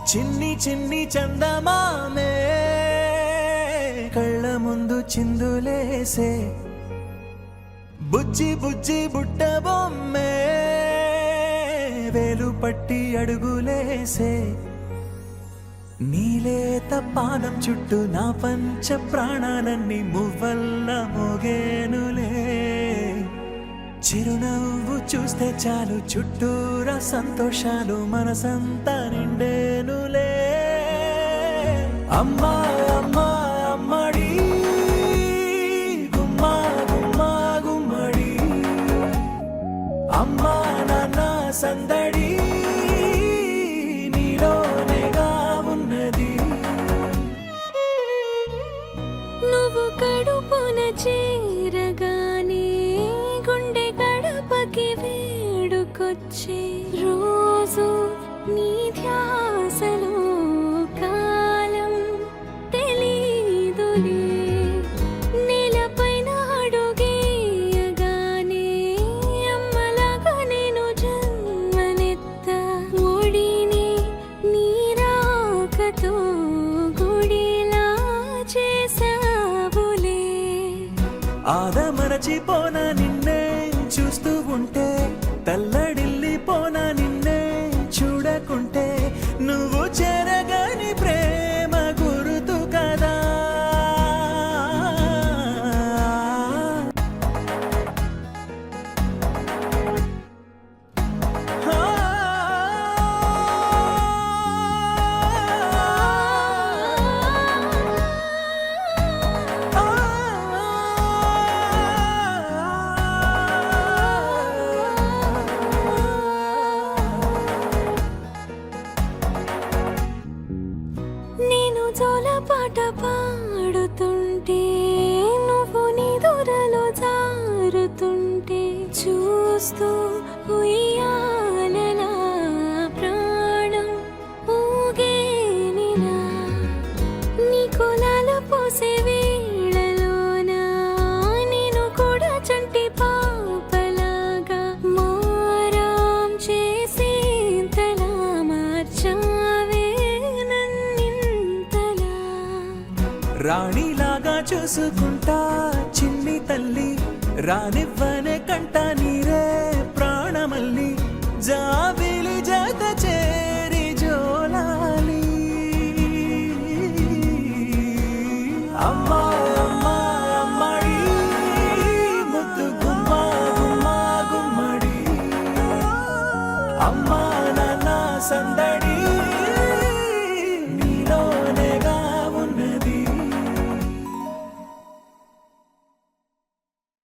చిన్ని చిన్ని చందమామే కళ్ళ ముందు చిందులేసే బుజ్జి బుజ్జి బుట్ట బొమ్మే వేలు పట్టి అడుగులేసే నీలేత పానం చుట్టూ నా పంచ ప్రాణాలన్నీ మువ్వల్ల మోగేనులే చిరునవ్వు చూస్తే చాలు చుట్టూరా సంతోషాలు మనసంతా నిండేనులే అమ్మా అమ్మా అమ్మడి గుమ్మా గుమ్మా గుమ్మడి అమ్మా నాన్న సందడి నీలోనేగా ఉన్నది నువ్వు కడుపున చేరగానే గుండె గడపకి వేడుకొచ్చే రోజు నీ ధ్యాసలో కాలం తెలీదులే నేలపైన అడుగేయగానే అమ్మలాగా నేను జన్మనెత్త ఒడిని నీ రాకతో గుడిలా చేసావులే ఆదమరచిపోన నిన్నే చూస్తూ ఉంటే తల్లడిల్లిపోన నిన్నే చూడకుంటే నువ్వు చెరగని ప్రేమ గురుతు కదా నేను జోలపాట పాడుతుంటే నువ్వు నిదురలో జారుతుంటే చూస్తూ ఉయ్యాలలా ప్రాణం ఊగేనిలా నీ కులాల పోసే వేళలోన నేను కూడా చంటి పాపలాగా మారాం చేసేంతలా మార్చావే నన్నింతలా రాణిలాగా చూసుకుంటా చిన్ని తల్లి రానివ్వనే కంట నీరే ప్రాణమల్లి జా